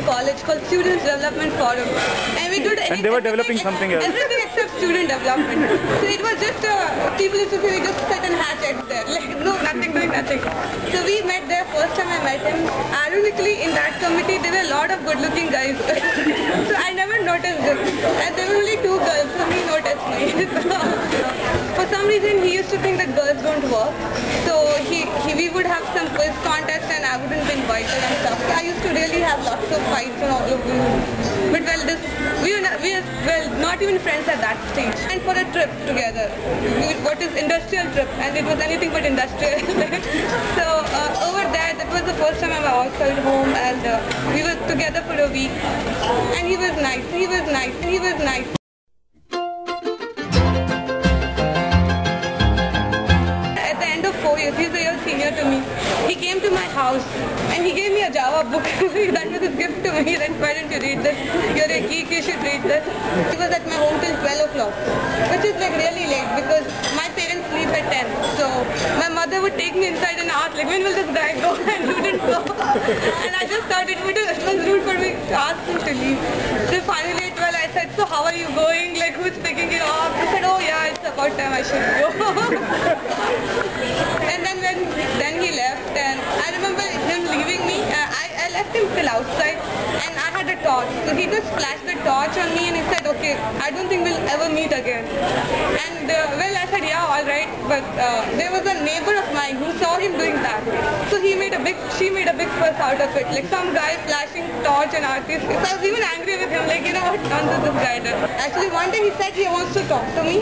from college called Students Development Forum. And we did and they were developing something else. Everything except student development. So it was just, people used to say we just sit and hatch eggs there. Like, no, nothing, doing nothing. So we met there, first time I met him. Ironically, in that committee, there were a lot of good-looking guys. So I never noticed them. And there were only 2 girls, so he noticed me. For some reason, he used to think that girls don't work. So we would have some quiz contest and I wouldn't be invited and stuff. So I used to really have lots of fights and all of this. But well, we were not even friends at that stage. And for a trip together, what is industrial trip, and it was anything but industrial. So over there, that was the first time I was outside home, and we were together for a week. And he was nice. He was nice. He was nice. He's a year senior to me. He came to my house and he gave me a Java book. That was his gift to me. That, why don't you read this? You're a geek, you should read this. He was at my home till 12 o'clock, which is like really late because my parents sleep at 10. So my mother would take me inside and ask like, when will this guy go? And he didn't go. And I just thought it was rude for me to ask him to leave. So finally at 12 I said, so how are you going? Like, who's picking you up? He said, oh yeah, it's about time I should go. And then he left, and I remember him leaving me. I left him till outside, and I had a torch. So he just flashed the torch on me and he said, okay, I don't think we'll ever meet again. And well, I said, yeah, all right. But there was a neighbor of mine who saw him doing that. So she made a big fuss out of it. Like some guy flashing torch and artist. So I was even angry with him, like, you know what nonsense this guy does. Actually, one day he said he wants to talk to me.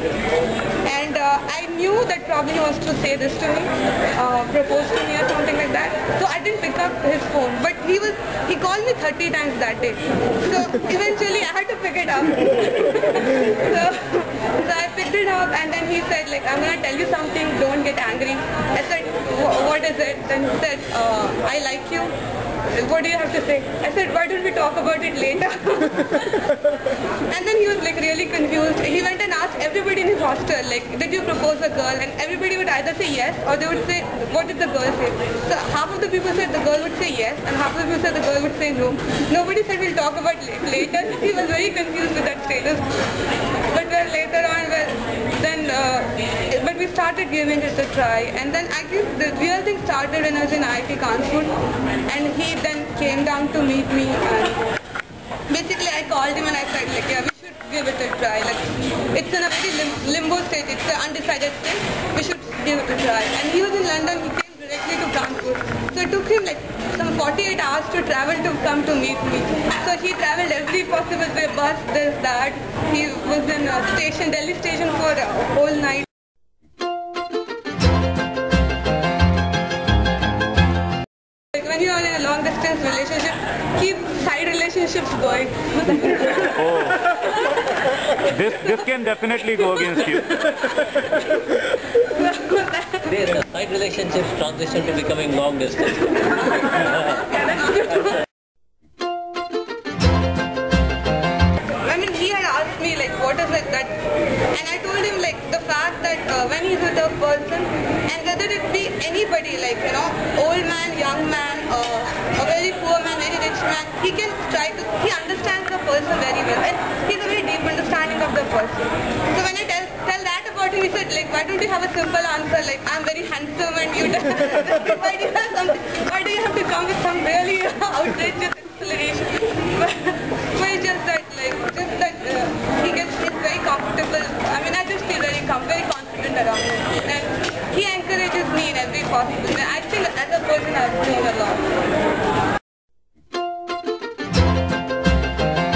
And I knew that probably he wants to say this to me, propose to me or something like that. So I didn't pick up his phone. But he called me 30 times that day. So eventually I had to pick it up. So I picked it up and then he said, like, I'm going to tell you something, don't get angry. I said, what is it? Then he said, I like you. What do you have to say? I said, why don't we talk about it later? And then he was like really confused. He went and asked everybody in his hostel, like, did you propose a girl? And everybody would either say yes or they would say, what did the girl say? So half of the people said the girl would say yes and half of the people said the girl would say no. Nobody said we'll talk about it later. He was very confused with that status. But well, later on, but we started giving it a try. And then I guess the real thing started when I was in IIT Kanpur. And he then came down to meet me. And basically, I called him and I said, like, yeah, we should give it a try. Like, it's in a very limbo stage. It's an undecided stage. We should give it a try. And he was in London. He came directly to Kanpur. So it took him like some 48 hours to travel to come to meet me. So he traveled every possible way, bus, this, that. He was in Delhi station for a whole night. Like when you are in a long distance relationship, keep side relationships going. Oh. This can definitely go against you. The side relationships transition to becoming long distance. I mean, he had asked me like, what is it that, and I told him like the fact that when he's with a person, and whether it be anybody, like, you know, old man, young man, a very poor man, very rich man, he can he understands the person very well, and he has a very deep understanding of the person. So when I tell that about him, he said, like, why don't you have a simple answer, like, I'm very handsome and you why do you have to come with some really outrageous explanation? But it's just that, like, he's very comfortable. I mean, I just feel very confident around him. And he encourages me in every possible way. I think as a person I've grown a lot.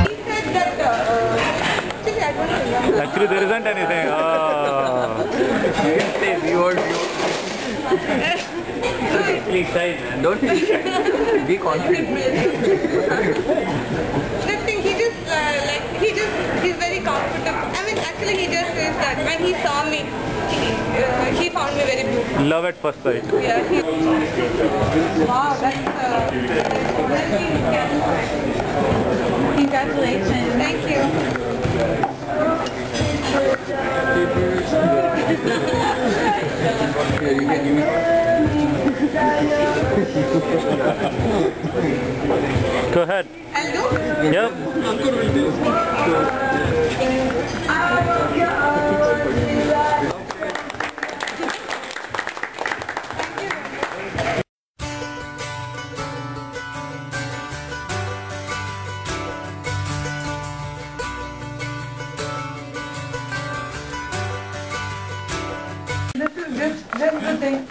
He said that, actually I don't remember. Actually there isn't anything. You can say we were please shy, man. Don't be shy. Be confident. Nothing, he's very comfortable. I mean, actually he just says that when he saw me, he found me very beautiful. Love at first sight. Yeah. Wow, that's congratulations. Thank you. Here, you can use Go ahead. Hello? Yep. This is just the thing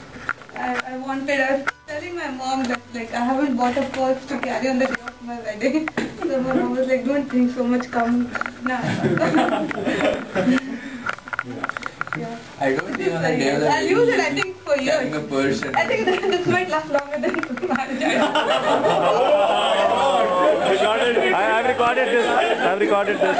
I wanted. I was telling my mom that like I haven't bought a purse to carry on the day of my wedding. So my mom was like, don't think so much, come now. Yeah. I don't think on a day of the I'll use it, I think, for carrying a years. purse and I think this might last longer than marriage. I've recorded this. I've recorded this.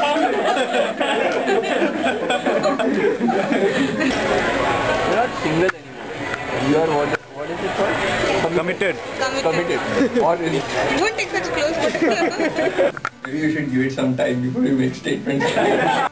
you're not single anymore. You are what is it called? Committed. Committed. Or in, Don't take such close photos. maybe you should give it some time before you make statements.